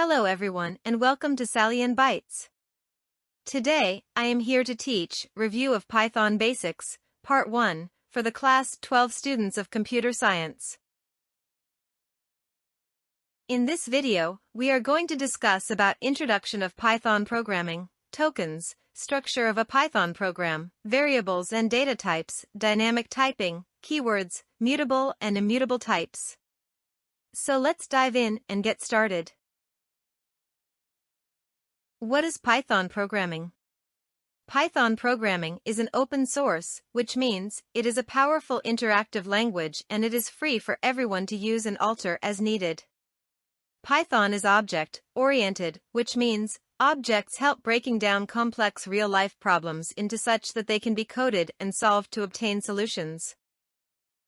Hello everyone and welcome to Sally and Bytes. Today, I am here to teach Review of Python Basics, Part 1, for the Class 12 students of Computer Science. In this video, we are going to discuss about introduction of Python programming, tokens, structure of a Python program, variables and data types, dynamic typing, keywords, mutable and immutable types. So let's dive in and get started. What is Python programming? Python programming is an open source, which means it is a powerful interactive language and it is free for everyone to use and alter as needed. Python is object-oriented, which means objects help breaking down complex real-life problems into such that they can be coded and solved to obtain solutions.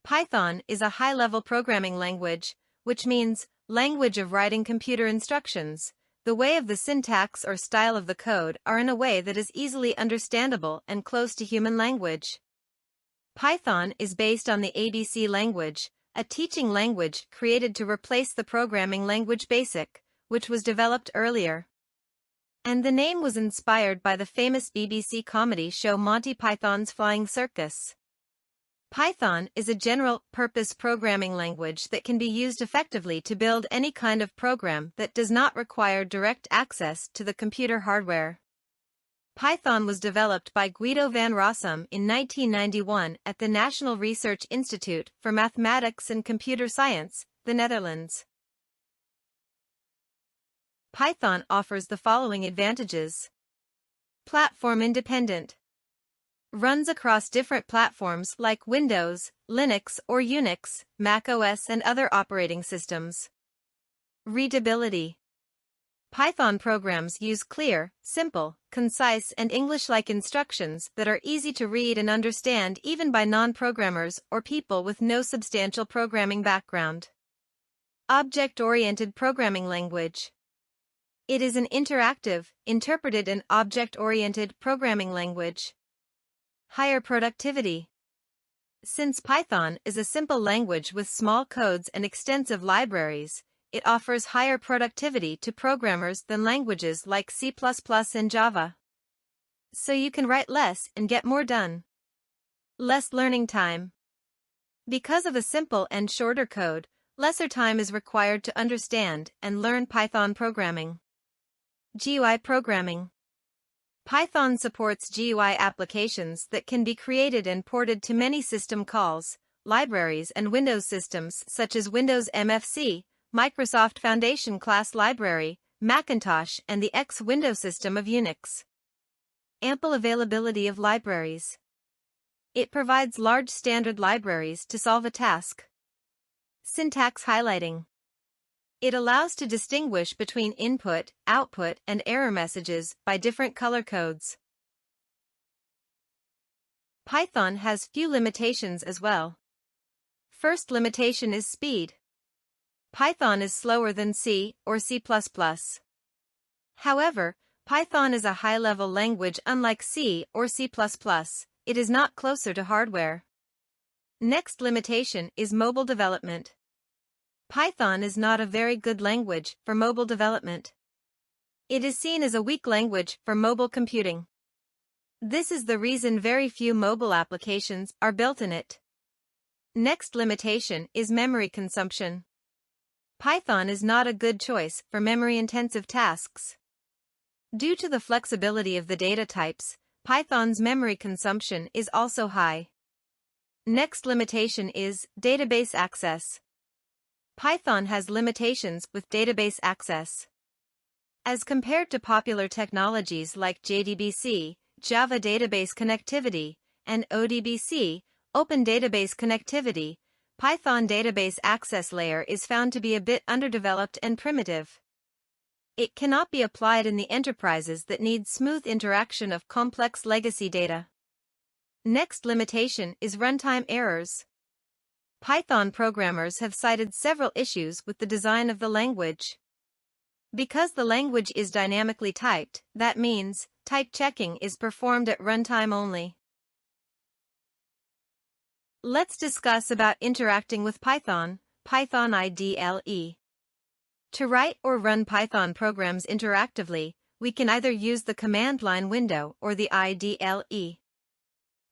Python is a high-level programming language, which means language of writing computer instructions. The way of the syntax or style of the code are in a way that is easily understandable and close to human language. Python is based on the ABC language, a teaching language created to replace the programming language BASIC, which was developed earlier. And the name was inspired by the famous BBC comedy show Monty Python's Flying Circus. Python is a general-purpose programming language that can be used effectively to build any kind of program that does not require direct access to the computer hardware. Python was developed by Guido van Rossum in 1991 at the National Research Institute for Mathematics and Computer Science, the Netherlands. Python offers the following advantages. Platform independent. Runs across different platforms like Windows, Linux or Unix, Mac OS and other operating systems. Readability. Python programs use clear, simple, concise and English-like instructions that are easy to read and understand even by non-programmers or people with no substantial programming background. Object-oriented programming language. It is an interactive, interpreted and object-oriented programming language. Higher productivity. Since Python is a simple language with small codes and extensive libraries, it offers higher productivity to programmers than languages like C++ and Java. So you can write less and get more done. Less learning time. Because of a simple and shorter code, lesser time is required to understand and learn Python programming. GUI programming. Python supports GUI applications that can be created and ported to many system calls, libraries and Windows systems such as Windows MFC, Microsoft Foundation Class Library, Macintosh and the X Window system of Unix. Ample availability of libraries. It provides large standard libraries to solve a task. Syntax highlighting. It allows to distinguish between input, output, and error messages by different color codes. Python has few limitations as well. First limitation is speed. Python is slower than C or C++. However, Python is a high-level language unlike C or C++. It is not closer to hardware. Next limitation is mobile development. Python is not a very good language for mobile development. It is seen as a weak language for mobile computing. This is the reason very few mobile applications are built in it. Next limitation is memory consumption. Python is not a good choice for memory-intensive tasks. Due to the flexibility of the data types, Python's memory consumption is also high. Next limitation is database access. Python has limitations with database access. As compared to popular technologies like JDBC, Java Database Connectivity, and ODBC, Open Database Connectivity, Python database access layer is found to be a bit underdeveloped and primitive. It cannot be applied in the enterprises that need smooth interaction of complex legacy data. Next limitation is runtime errors. Python programmers have cited several issues with the design of the language. Because the language is dynamically typed, that means type checking is performed at runtime only. Let's discuss about interacting with Python, Python IDLE. To write or run Python programs interactively, we can either use the command line window or the IDLE.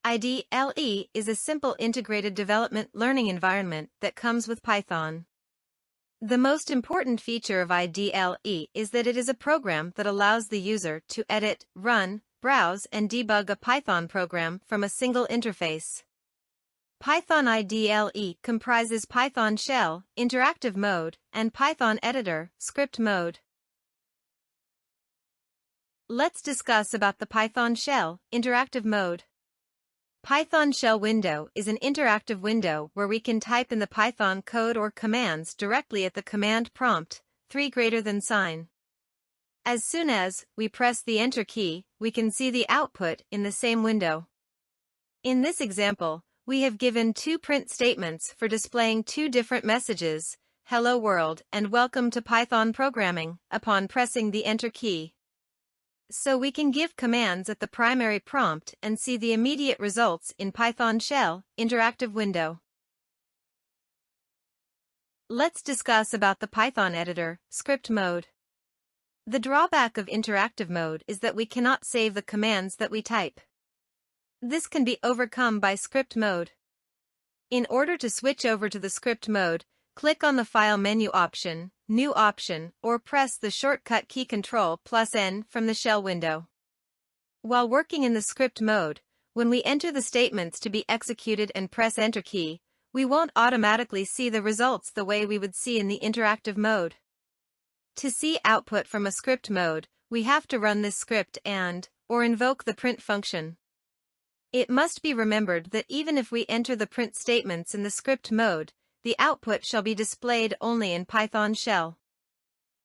IDLE is a simple integrated development learning environment that comes with Python. The most important feature of IDLE is that it is a program that allows the user to edit, run, browse, and debug a Python program from a single interface. Python IDLE comprises Python shell, interactive mode, and Python editor, script mode. Let's discuss about the Python shell, interactive mode. Python shell window is an interactive window where we can type in the Python code or commands directly at the command prompt, 3 sign. As soon as we press the Enter key, we can see the output in the same window. In this example, we have given two print statements for displaying two different messages, Hello World and Welcome to Python Programming, upon pressing the Enter key. So we can give commands at the primary prompt and see the immediate results in Python shell, interactive window. Let's discuss about the Python editor, script mode. The drawback of interactive mode is that we cannot save the commands that we type. This can be overcome by script mode. In order to switch over to the script mode, click on the File menu option, New option, or press the shortcut key Ctrl+N from the shell window. While working in the script mode, when we enter the statements to be executed and press Enter key, we won't automatically see the results the way we would see in the interactive mode. To see output from a script mode, we have to run this script or invoke the print function. It must be remembered that even if we enter the print statements in the script mode, the output shall be displayed only in Python shell.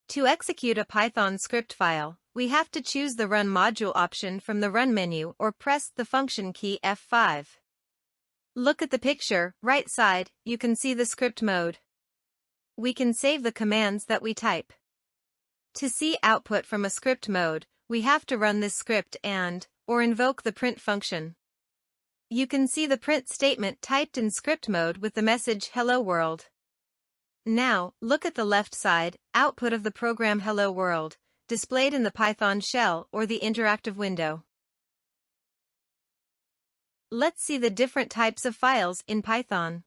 To execute a Python script file, we have to choose the Run module option from the Run menu or press the function key F5. Look at the picture, right side, you can see the script mode. We can save the commands that we type. To see output from a script mode, we have to run this script or invoke the print function. You can see the print statement typed in script mode with the message Hello World. Now, look at the left side, output of the program Hello World, displayed in the Python shell or the interactive window. Let's see the different types of files in Python.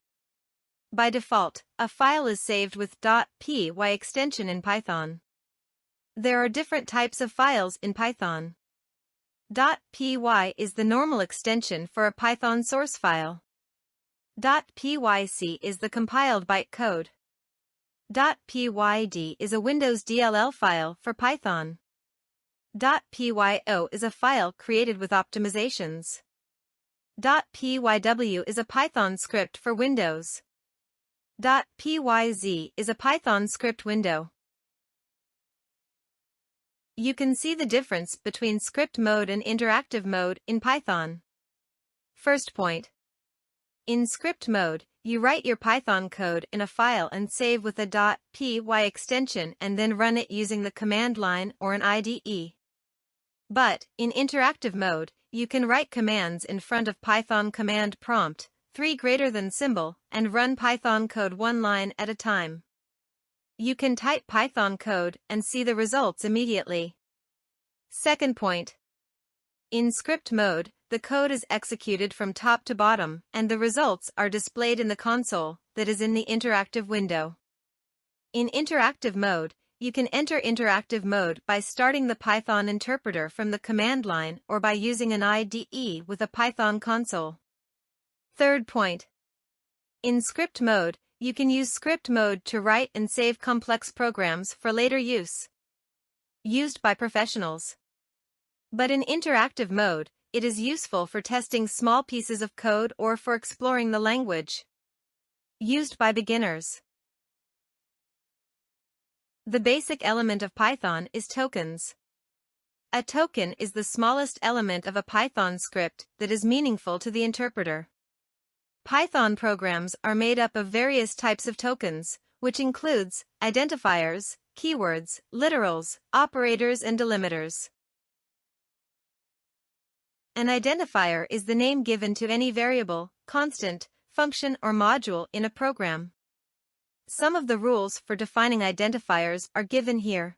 By default, a file is saved with .py extension in Python. There are different types of files in Python. .py is the normal extension for a Python source file. .pyc is the compiled bytecode. .pyd is a Windows DLL file for Python. .pyo is a file created with optimizations. .pyw is a Python script for Windows. .pyz is a Python script window. You can see the difference between script mode and interactive mode in Python. First point. In script mode, you write your Python code in a file and save with a .py extension and then run it using the command line or an IDE. But, in interactive mode, you can write commands in front of Python command prompt, 3 symbol, and run Python code one line at a time. You can type Python code and see the results immediately. Second point. In script mode, the code is executed from top to bottom and the results are displayed in the console that is in the interactive window. In interactive mode, you can enter interactive mode by starting the Python interpreter from the command line or by using an IDE with a Python console. Third point. In script mode, you can use script mode to write and save complex programs for later use. Used by professionals. But in interactive mode, it is useful for testing small pieces of code or for exploring the language. Used by beginners. The basic element of Python is tokens. A token is the smallest element of a Python script that is meaningful to the interpreter. Python programs are made up of various types of tokens, which includes identifiers, keywords, literals, operators, and delimiters. An identifier is the name given to any variable, constant, function, or module in a program. Some of the rules for defining identifiers are given here.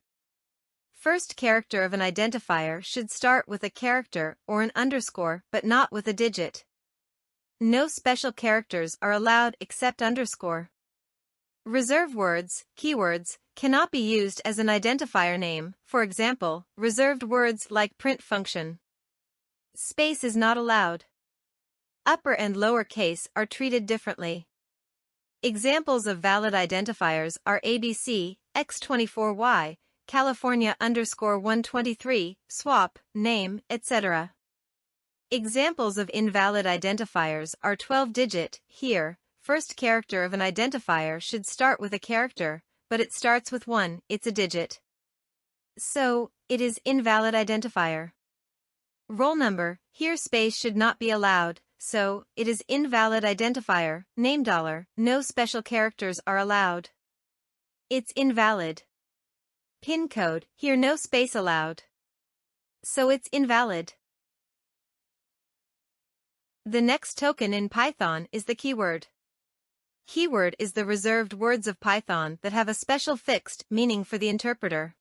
First character of an identifier should start with a character or an underscore but not with a digit. No special characters are allowed except underscore. Reserved words, keywords, cannot be used as an identifier name, for example, reserved words like print function. Space is not allowed. Upper and lower case are treated differently. Examples of valid identifiers are ABC, X24Y, California _123, swap, name, etc. Examples of invalid identifiers are 12-digit, here, first character of an identifier should start with a character, but it starts with 1, it's a digit. So, it is invalid identifier. Roll number, here space should not be allowed, so, it is invalid identifier, name $, no special characters are allowed. It's invalid. PIN code, here no space allowed. So it's invalid. The next token in Python is the keyword. Keyword is the reserved words of Python that have a special fixed meaning for the interpreter.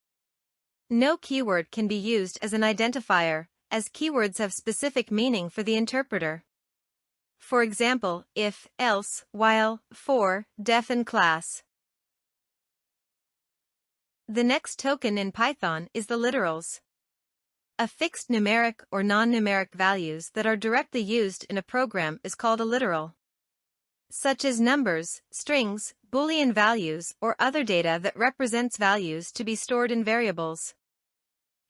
No keyword can be used as an identifier, as keywords have specific meaning for the interpreter. For example, if, else, while, for, def and class. The next token in Python is the literals. A fixed numeric or non-numeric values that are directly used in a program is called a literal. Such as numbers, strings, Boolean values, or other data that represents values to be stored in variables.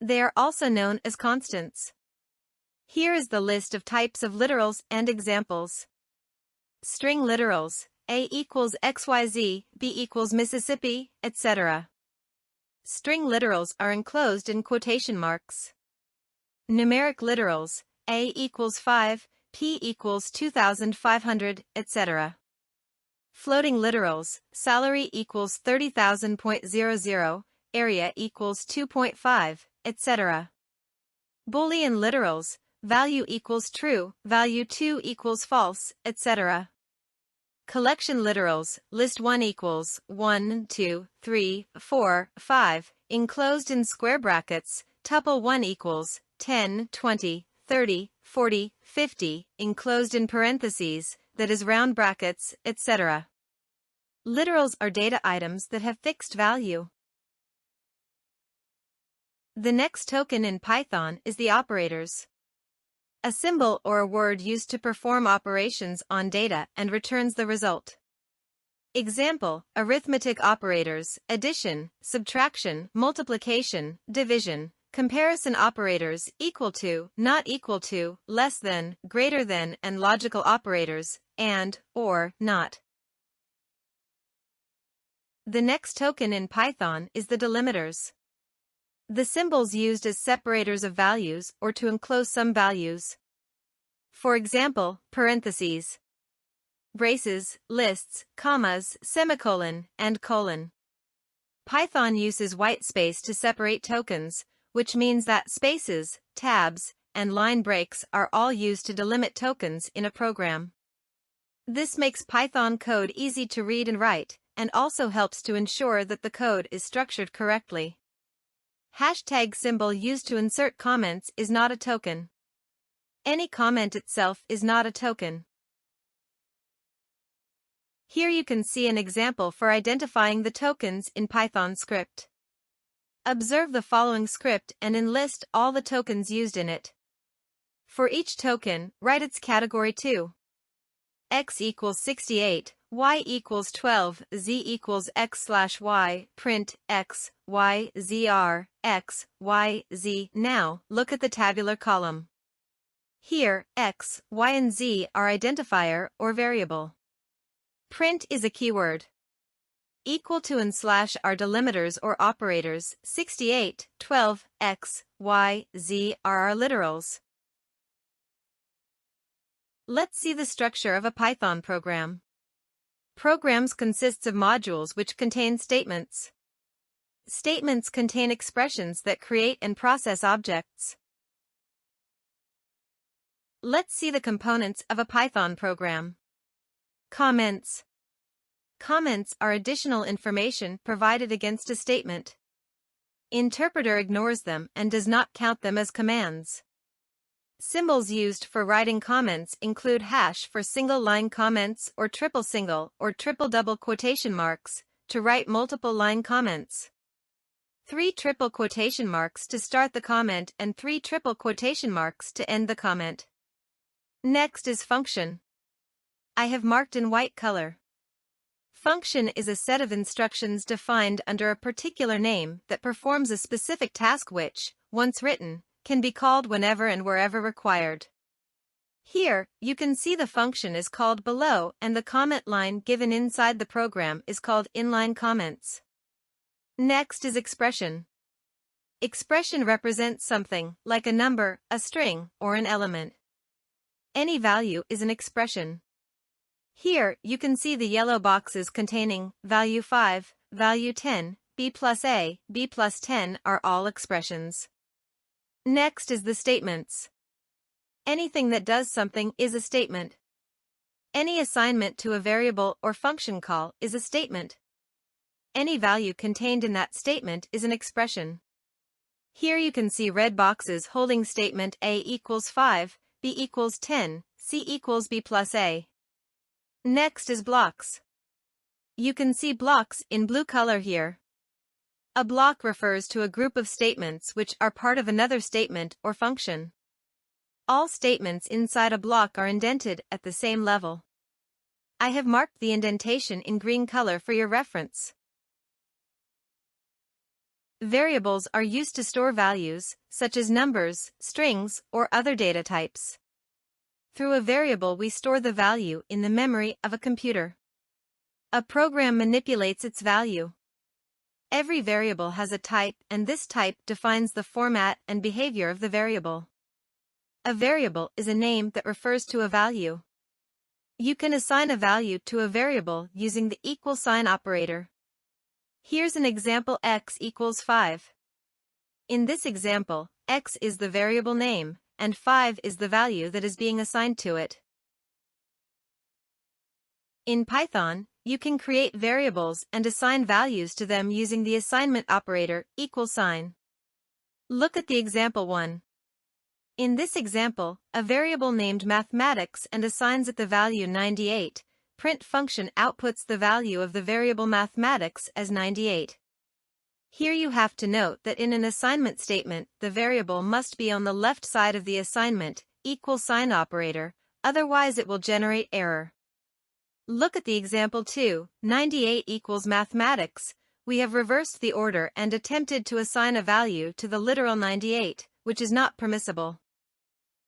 They are also known as constants. Here is the list of types of literals and examples. String literals, A equals XYZ, B equals Mississippi, etc. String literals are enclosed in quotation marks. Numeric literals, A equals 5, P equals 2,500, etc. Floating literals, salary equals 30,000.00, area equals 2.5, etc. Boolean literals, value equals true, value 2 equals false, etc. Collection literals, list 1 equals 1, 2, 3, 4, 5, enclosed in square brackets, tuple 1 equals 10, 20, 30, 40, 50, enclosed in parentheses, that is round brackets, etc. Literals are data items that have fixed value. The next token in Python is the operators. A symbol or a word used to perform operations on data and returns the result. Example, arithmetic operators, addition, subtraction, multiplication, division, comparison operators, equal to, not equal to, less than, greater than, and logical operators, and, or, not. The next token in Python is the delimiters. The symbols used as separators of values or to enclose some values. For example, parentheses, braces, lists, commas, semicolon, and colon. Python uses whitespace to separate tokens, which means that spaces, tabs, and line breaks are all used to delimit tokens in a program. This makes Python code easy to read and write, and also helps to ensure that the code is structured correctly. Hashtag symbol used to insert comments is not a token. Any comment itself is not a token. Here you can see an example for identifying the tokens in Python script. Observe the following script and enlist all the tokens used in it. For each token, write its category to x equals 68, y equals 12, z equals x/y, print x, y, zr, x, y, z. Now, look at the tabular column. Here, x, y and z are identifier or variable. Print is a keyword. Equal to and slash are delimiters or operators, 68, 12, x, y, z are our literals. Let's see the structure of a Python program. Programs consists of modules which contain statements. Statements contain expressions that create and process objects. Let's see the components of a Python program. Comments. Comments are additional information provided against a statement. Interpreter ignores them and does not count them as commands. Symbols used for writing comments include hash for single-line comments or triple single or triple double quotation marks to write multiple line comments. 3 triple quotation marks to start the comment and 3 triple quotation marks to end the comment. Next is function. I have marked in white color. Function is a set of instructions defined under a particular name that performs a specific task which, once written, can be called whenever and wherever required. Here, you can see the function is called below and the comment line given inside the program is called inline comments. Next is expression. Expression represents something, like a number, a string, or an element. Any value is an expression. Here, you can see the yellow boxes containing value 5, value 10, b plus a, b plus 10 are all expressions. Next is the statements. Anything that does something is a statement. Any assignment to a variable or function call is a statement. Any value contained in that statement is an expression. Here you can see red boxes holding statement A equals 5, B equals 10, C equals B plus A. Next is blocks. You can see blocks in blue color here. A block refers to a group of statements which are part of another statement or function. All statements inside a block are indented at the same level. I have marked the indentation in green color for your reference. Variables are used to store values, such as numbers, strings, or other data types. Through a variable we store the value in the memory of a computer. A program manipulates its value. Every variable has a type and this type defines the format and behavior of the variable. A variable is a name that refers to a value. You can assign a value to a variable using the equal sign operator. Here's an example: x equals 5. In this example, x is the variable name, and 5 is the value that is being assigned to it. In Python, you can create variables and assign values to them using the assignment operator, equal sign. Look at the example 1. In this example, a variable named mathematics and assigns it the value 98. Print function outputs the value of the variable mathematics as 98. Here you have to note that in an assignment statement, the variable must be on the left side of the assignment, equal sign operator, otherwise it will generate error. Look at the example 2, 98 equals mathematics. We have reversed the order and attempted to assign a value to the literal 98, which is not permissible.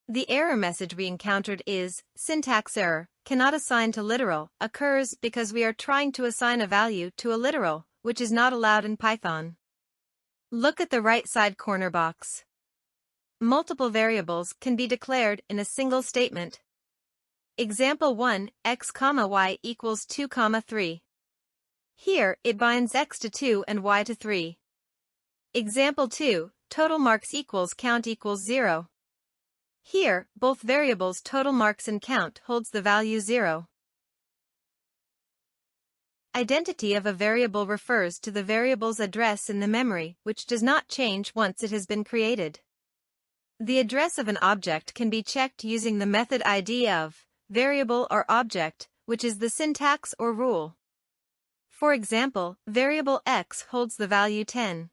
The error message we encountered is, syntax error, cannot assign to literal, occurs because we are trying to assign a value to a literal, which is not allowed in Python. Look at the right side corner box. Multiple variables can be declared in a single statement. Example 1, x, y equals 2, 3. Here, it binds x to 2 and y to 3. Example 2, total marks equals count equals 0. Here, both variables total marks and count holds the value 0. Identity of a variable refers to the variable's address in the memory, which does not change once it has been created. The address of an object can be checked using the method ID of variable or object, which is the syntax or rule. For example, variable x holds the value 10.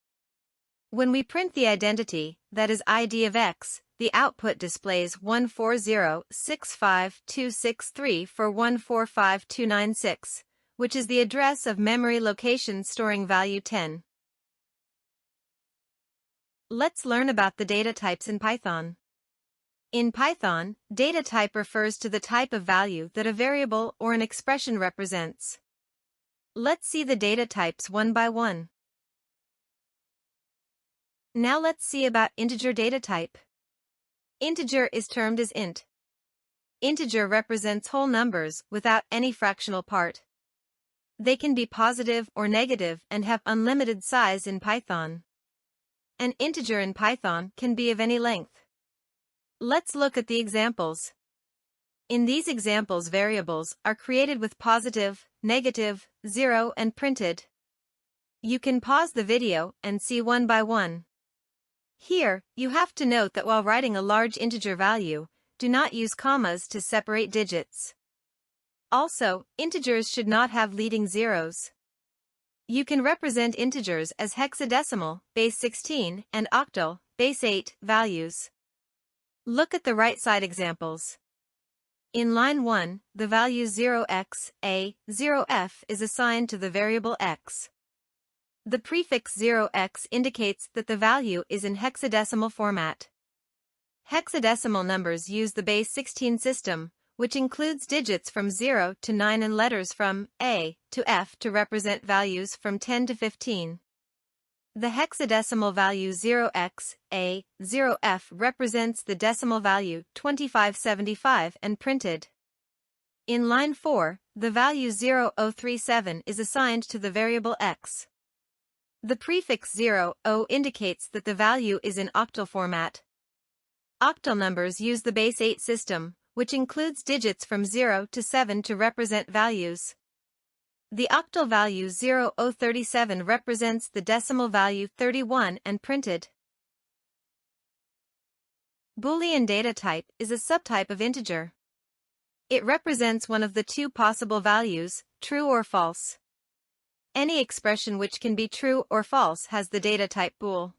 When we print the identity, that is ID of x, the output displays 140652663 for 145296, which is the address of memory location storing value 10. Let's learn about the data types in Python. In Python, data type refers to the type of value that a variable or an expression represents. Let's see the data types one by one. Now let's see about integer data type. Integer is termed as int. Integer represents whole numbers without any fractional part. They can be positive or negative and have unlimited size in Python. An integer in Python can be of any length. Let's look at the examples. In these examples, variables are created with positive, negative, 0 and printed. You can pause the video and see one by one. Here, you have to note that while writing a large integer value, do not use commas to separate digits. Also, integers should not have leading zeros. You can represent integers as hexadecimal, base 16, and octal, base 8, values. Look at the right side examples. In line 1, the value 0x, a, 0f is assigned to the variable x. The prefix 0x indicates that the value is in hexadecimal format. Hexadecimal numbers use the base 16 system, which includes digits from 0 to 9 and letters from A to F to represent values from 10 to 15. The hexadecimal value 0x, A, 0f represents the decimal value 2575 and printed. In line 4, the value 0037 is assigned to the variable x. The prefix 00 indicates that the value is in octal format. Octal numbers use the base 8 system, which includes digits from 0 to 7 to represent values. The octal value 0037 represents the decimal value 31 and printed. Boolean data type is a subtype of integer. It represents one of the two possible values, true or false. Any expression which can be true or false has the data type bool.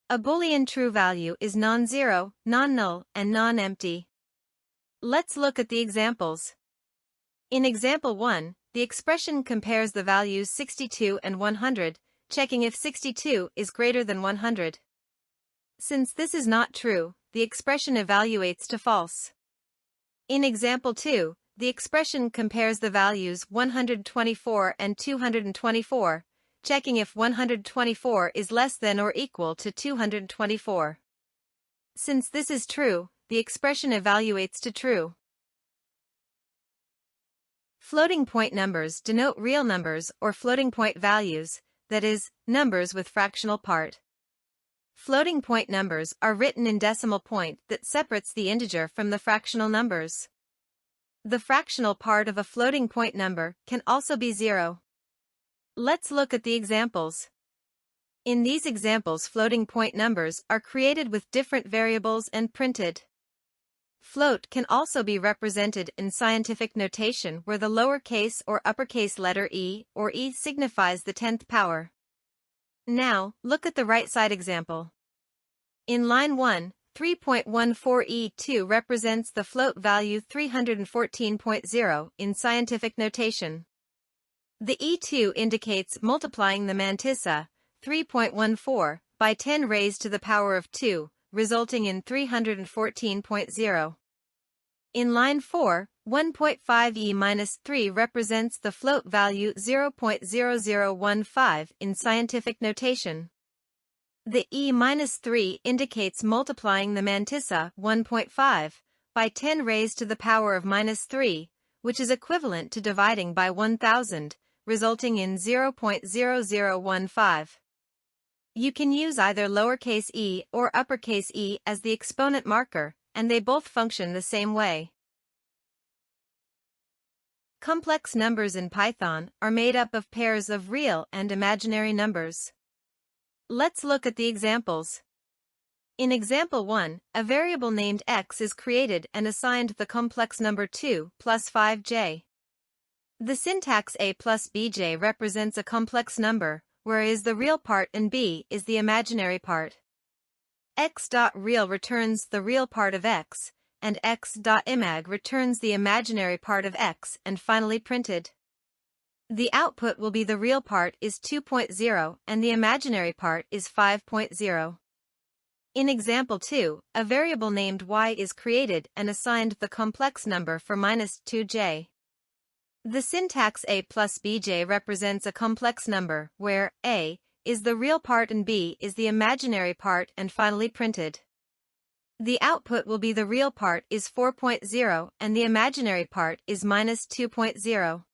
A Boolean true value is non-zero, non-null, and non-empty. Let's look at the examples. In example 1, the expression compares the values 62 and 100, checking if 62 is greater than 100. Since this is not true, the expression evaluates to false. In example 2, the expression compares the values 124 and 224, checking if 124 is less than or equal to 224. Since this is true, the expression evaluates to true. Floating point numbers denote real numbers or floating point values, that is, numbers with fractional part. Floating point numbers are written in decimal point that separates the integer from the fractional numbers. The fractional part of a floating point number can also be 0. Let's look at the examples. In these examples, floating point numbers are created with different variables and printed. Float can also be represented in scientific notation where the lowercase or uppercase letter e or e signifies the 10th power. Now, look at the right side example. In line 1, 3.14e2 represents the float value 314.0 in scientific notation. The e2 indicates multiplying the mantissa, 3.14, by 10 raised to the power of 2, resulting in 314.0. In line 4, 1.5e-3 represents the float value 0.0015 in scientific notation. The e-3 indicates multiplying the mantissa, 1.5, by 10 raised to the power of -3, which is equivalent to dividing by 1000, resulting in 0.0015. You can use either lowercase e or uppercase e as the exponent marker, and they both function the same way. Complex numbers in Python are made up of pairs of real and imaginary numbers. Let's look at the examples. In example 1, a variable named x is created and assigned the complex number 2 plus 5j. The syntax a plus bj represents a complex number, where a is the real part and b is the imaginary part. X.real returns the real part of x, and x.imag returns the imaginary part of x and finally printed. The output will be the real part is 2.0 and the imaginary part is 5.0. In example 2, a variable named y is created and assigned the complex number for -2j. The syntax a plus bj represents a complex number, where a is the real part and b is the imaginary part and finally printed. The output will be the real part is 4.0 and the imaginary part is -2.0.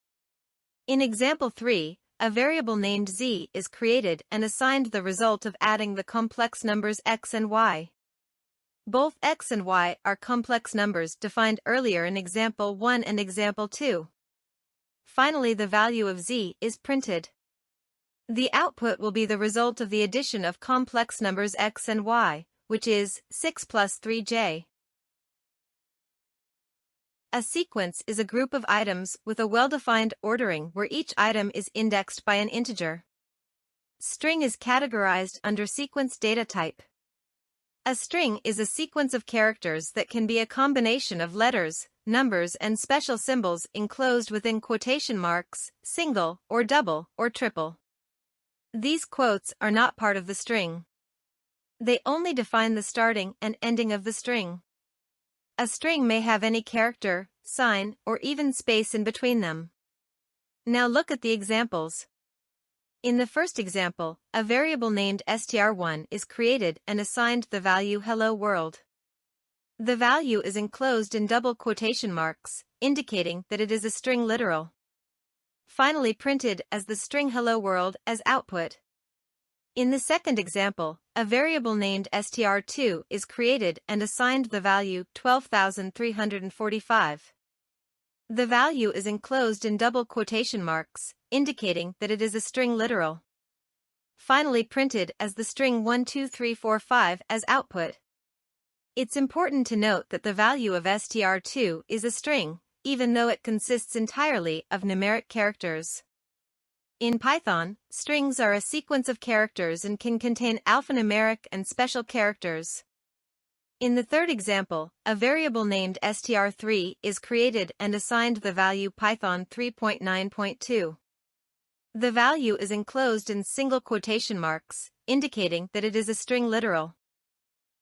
In example 3, a variable named z is created and assigned the result of adding the complex numbers x and y. Both x and y are complex numbers defined earlier in example 1 and example 2. Finally, the value of z is printed. The output will be the result of the addition of complex numbers x and y, which is 6 plus 3j. A sequence is a group of items with a well-defined ordering where each item is indexed by an integer. String is categorized under sequence data type. A string is a sequence of characters that can be a combination of letters, numbers, and special symbols enclosed within quotation marks, single, or double, or triple. These quotes are not part of the string. They only define the starting and ending of the string. A string may have any character, sign, or even space in between them. Now look at the examples. In the first example, a variable named str1 is created and assigned the value hello world. The value is enclosed in double quotation marks, indicating that it is a string literal. Finally printed as the string hello world as output. In the second example, a variable named str2 is created and assigned the value 12,345. The value is enclosed in double quotation marks, indicating that it is a string literal. Finally printed as the string 12345 as output. It's important to note that the value of str2 is a string, even though it consists entirely of numeric characters. In Python, strings are a sequence of characters and can contain alphanumeric and special characters. In the third example, a variable named str3 is created and assigned the value Python 3.9.2. The value is enclosed in single quotation marks, indicating that it is a string literal.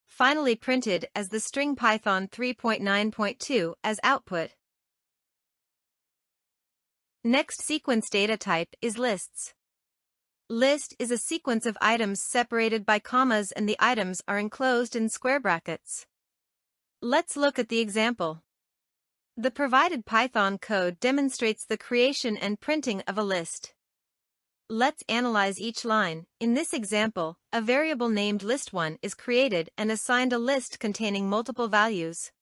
Finally printed as the string Python 3.9.2 as output. Next sequence data type is lists. List is a sequence of items separated by commas and the items are enclosed in square brackets. Let's look at the example. The provided Python code demonstrates the creation and printing of a list. Let's analyze each line. In this example, a variable named list1 is created and assigned a list containing multiple values.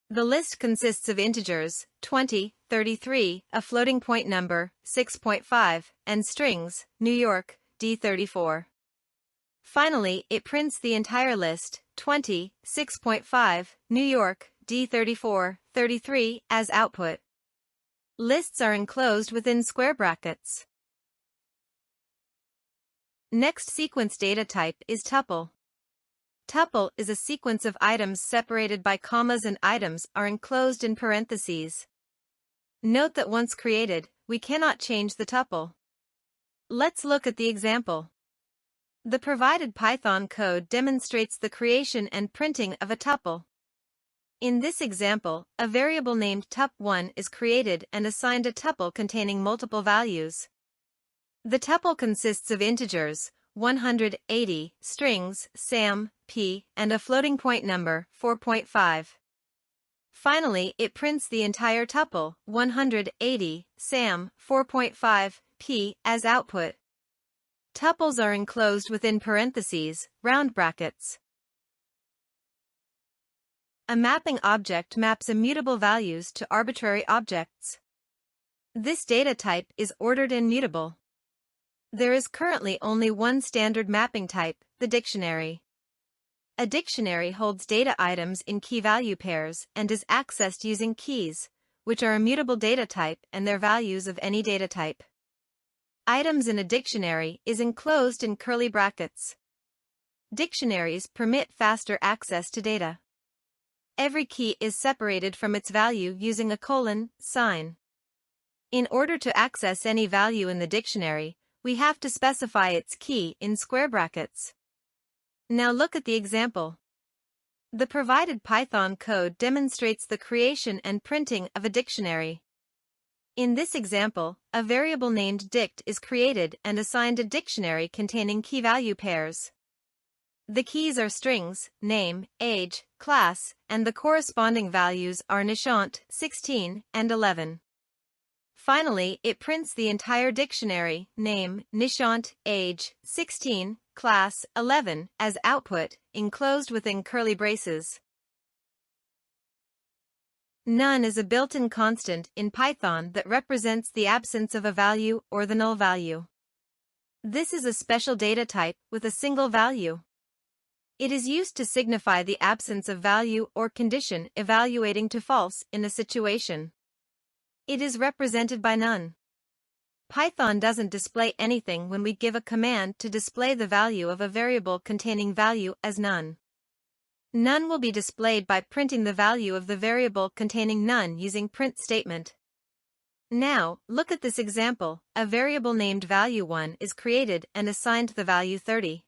The list consists of integers, 20, 33, a floating point number, 6.5, and strings, New York, D34. Finally, it prints the entire list, 20, 6.5, New York, D34, 33, as output. Lists are enclosed within square brackets. Next sequence data type is tuple. Tuple is a sequence of items separated by commas and items are enclosed in parentheses. Note that once created, we cannot change the tuple. Let's look at the example. The provided Python code demonstrates the creation and printing of a tuple. In this example, a variable named tup1 is created and assigned a tuple containing multiple values. The tuple consists of integers, 180, strings, sam, p, and a floating point number, 4.5. Finally, it prints the entire tuple, 180, sam, 4.5, p, as output. Tuples are enclosed within parentheses, round brackets. A mapping object maps immutable values to arbitrary objects. This data type is ordered and mutable. There is currently only one standard mapping type, the dictionary. A dictionary holds data items in key-value pairs and is accessed using keys, which are immutable data type and their values of any data type. Items in a dictionary is enclosed in curly brackets. Dictionaries permit faster access to data. Every key is separated from its value using a colon sign. In order to access any value in the dictionary, we have to specify its key in square brackets. Now look at the example. The provided Python code demonstrates the creation and printing of a dictionary. In this example, a variable named dict is created and assigned a dictionary containing key-value pairs. The keys are strings, name, age, class, and the corresponding values are nishant, 16, and 11. Finally, it prints the entire dictionary, name, nishant, age, 16, class 11 as output, enclosed within curly braces. None is a built-in constant in Python that represents the absence of a value or the null value. This is a special data type with a single value. It is used to signify the absence of value or condition evaluating to false in a situation. It is represented by none. Python doesn't display anything when we give a command to display the value of a variable containing value as none. None will be displayed by printing the value of the variable containing none using print statement. Now, look at this example. A variable named value1 is created and assigned the value 30.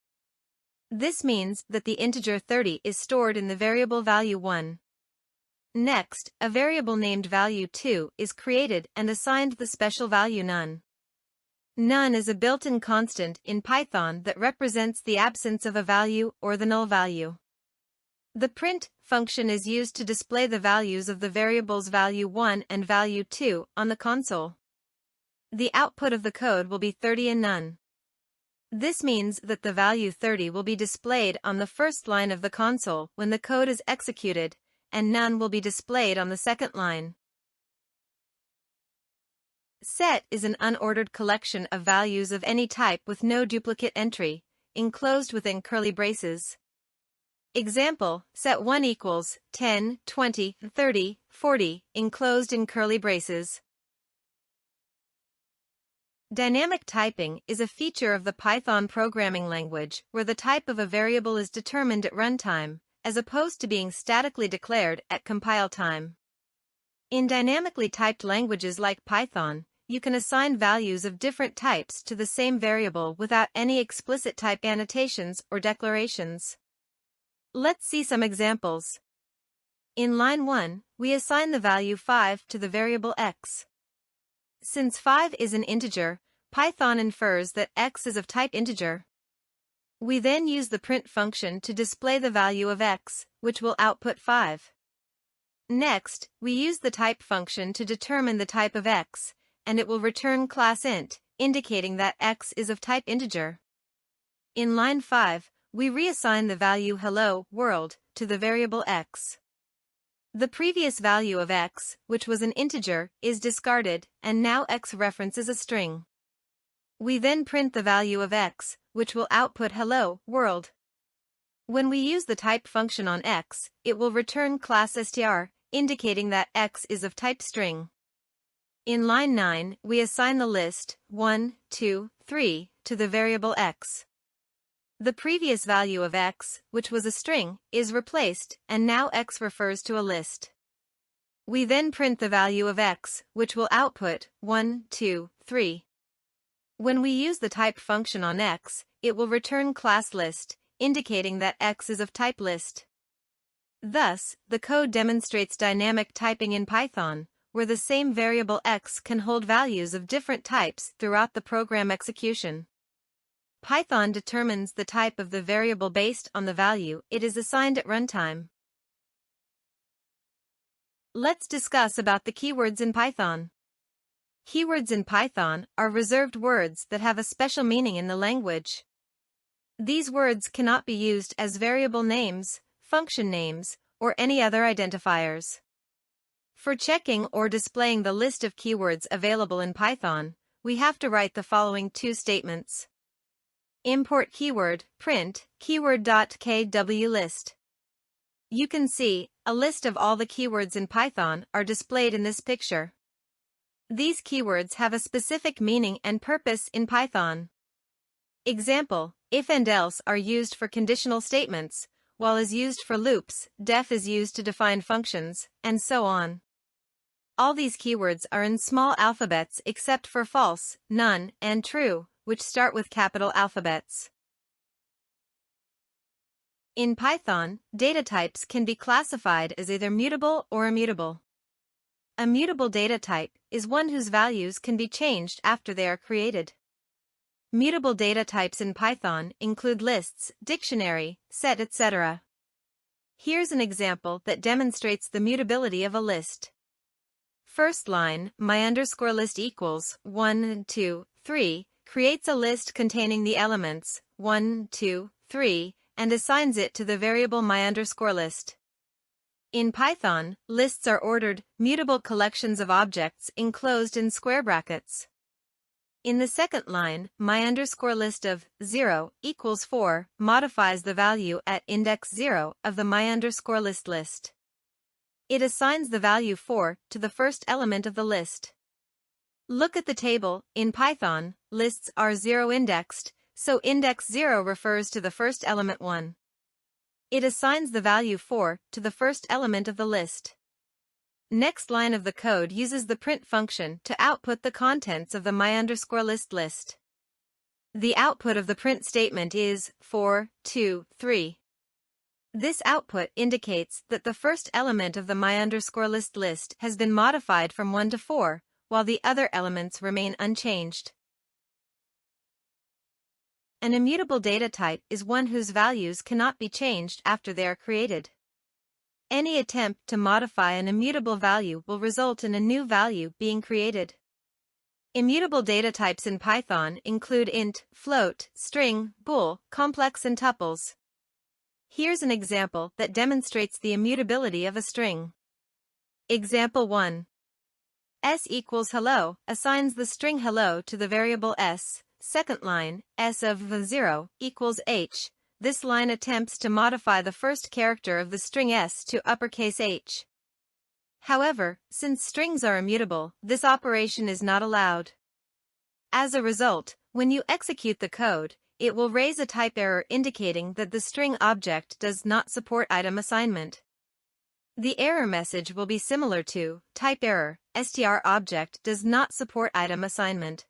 This means that the integer 30 is stored in the variable value1. Next, a variable named value2 is created and assigned the special value none. None is a built-in constant in Python that represents the absence of a value or the null value. The print function is used to display the values of the variables value1 and value2 on the console. The output of the code will be 30 and none. This means that the value 30 will be displayed on the first line of the console when the code is executed, and none will be displayed on the second line. Set is an unordered collection of values of any type with no duplicate entry, enclosed within curly braces. Example, set1 equals 10, 20, 30, 40, enclosed in curly braces. Dynamic typing is a feature of the Python programming language where the type of a variable is determined at runtime, as opposed to being statically declared at compile time. In dynamically typed languages like Python, you can assign values of different types to the same variable without any explicit type annotations or declarations. Let's see some examples. In line 1, we assign the value 5 to the variable x. Since 5 is an integer, Python infers that x is of type integer. We then use the print function to display the value of x, which will output 5. Next, we use the type function to determine the type of x, and it will return class int, indicating that x is of type integer. In line 5, we reassign the value hello world to the variable x. The previous value of x, which was an integer, is discarded, and now x references a string. We then print the value of x, which will output hello world. When we use the type function on x, it will return class str, indicating that x is of type string. In line 9, we assign the list 1, 2, 3 to the variable x. The previous value of x, which was a string, is replaced, and now x refers to a list. We then print the value of x, which will output 1, 2, 3. When we use the type function on x, it will return class list, indicating that x is of type list. Thus, the code demonstrates dynamic typing in Python, where the same variable x can hold values of different types throughout the program execution. Python determines the type of the variable based on the value it is assigned at runtime. Let's discuss about the keywords in Python. Keywords in Python are reserved words that have a special meaning in the language. These words cannot be used as variable names, function names, or any other identifiers. For checking or displaying the list of keywords available in Python, we have to write the following two statements. Import keyword, print, keyword.kwlist. You can see, a list of all the keywords in Python are displayed in this picture. These keywords have a specific meaning and purpose in Python. Example, if and else are used for conditional statements, while is used for loops, def is used to define functions, and so on. All these keywords are in small alphabets except for false, none, and true, which start with capital alphabets. In Python, data types can be classified as either mutable or immutable. A mutable data type is one whose values can be changed after they are created. Mutable data types in Python include lists, dictionary, set, etc. Here's an example that demonstrates the mutability of a list. First line, my_list equals 1, 2, 3, creates a list containing the elements 1, 2, 3, and assigns it to the variable my_list. In Python, lists are ordered, mutable collections of objects enclosed in square brackets. In the second line, my_list of 0 equals 4 modifies the value at index 0 of the my_list list. It assigns the value 4 to the first element of the list. Look at the table. In Python, lists are 0-indexed, so index 0 refers to the first element 1. It assigns the value 4 to the first element of the list. Next line of the code uses the print function to output the contents of the my_list list. The output of the print statement is 4, 2, 3. This output indicates that the first element of the my_list list has been modified from 1 to 4, while the other elements remain unchanged. An immutable data type is one whose values cannot be changed after they are created. Any attempt to modify an immutable value will result in a new value being created. Immutable data types in Python include int, float, string, bool, complex, and tuples. Here's an example that demonstrates the immutability of a string. Example 1. S equals hello assigns the string hello to the variable s. Second line, s of the 0 equals h. This line attempts to modify the first character of the string s to uppercase h. However, since strings are immutable, this operation is not allowed. As a result, when you execute the code, it will raise a type error indicating that the string object does not support item assignment. The error message will be similar to type error, str object does not support item assignment.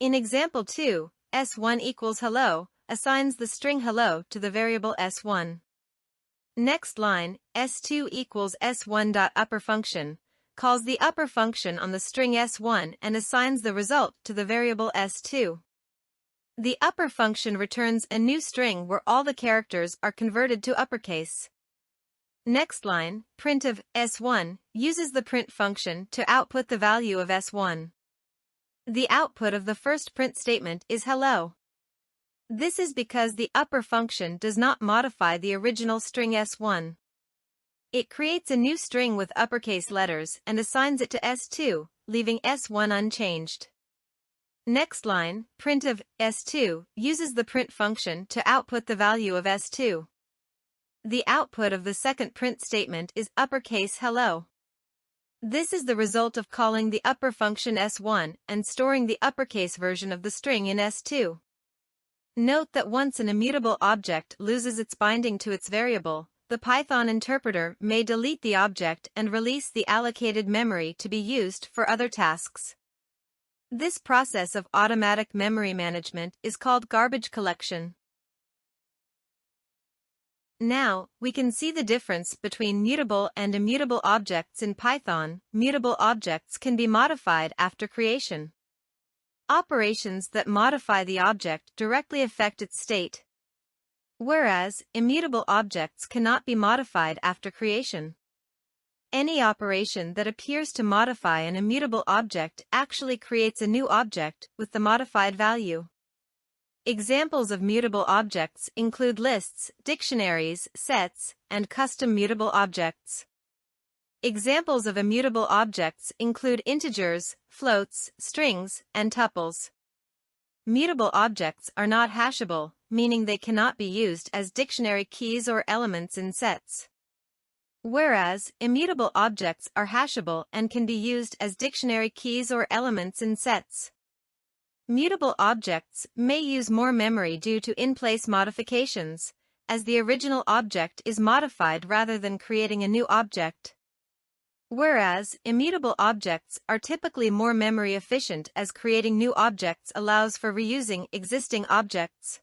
In example 2, s1 equals hello assigns the string hello to the variable s1. Next line, s2 equals s1.upper function, calls the upper function on the string s1 and assigns the result to the variable s2. The upper function returns a new string where all the characters are converted to uppercase. Next line, print of s1, uses the print function to output the value of s1. The output of the first print statement is hello. This is because the upper function does not modify the original string s1. It creates a new string with uppercase letters and assigns it to s2, leaving s1 unchanged. Next line, print of s2, uses the print function to output the value of s2. The output of the second print statement is uppercase hello. This is the result of calling the upper function s1 and storing the uppercase version of the string in s2. Note that once an immutable object loses its binding to its variable, the Python interpreter may delete the object and release the allocated memory to be used for other tasks. This process of automatic memory management is called garbage collection. Now, we can see the difference between mutable and immutable objects in Python. Mutable objects can be modified after creation. Operations that modify the object directly affect its state, whereas immutable objects cannot be modified after creation. Any operation that appears to modify an immutable object actually creates a new object with the modified value. Examples of mutable objects include lists, dictionaries, sets, and custom mutable objects. Examples of immutable objects include integers, floats, strings, and tuples. Mutable objects are not hashable, meaning they cannot be used as dictionary keys or elements in sets. Whereas, immutable objects are hashable and can be used as dictionary keys or elements in sets. Mutable objects may use more memory due to in-place modifications, as the original object is modified rather than creating a new object. Whereas, immutable objects are typically more memory efficient as creating new objects allows for reusing existing objects.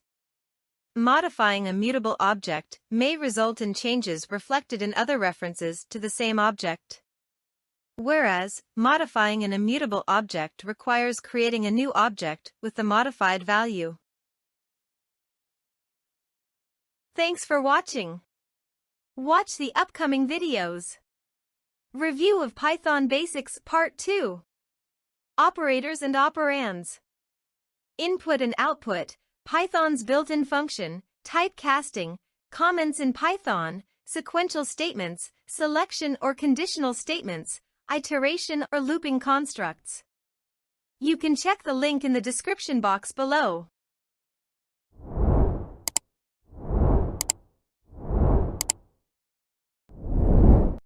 Modifying a mutable object may result in changes reflected in other references to the same object. Whereas, modifying an immutable object requires creating a new object with the modified value. Thanks for watching. Watch the upcoming videos. Review of Python Basics Part 2. Operators and Operands. input and output, Python's built-in function, typecasting, comments in Python, sequential statements, selection or conditional statements, iteration or looping constructs. You can check the link in the description box below.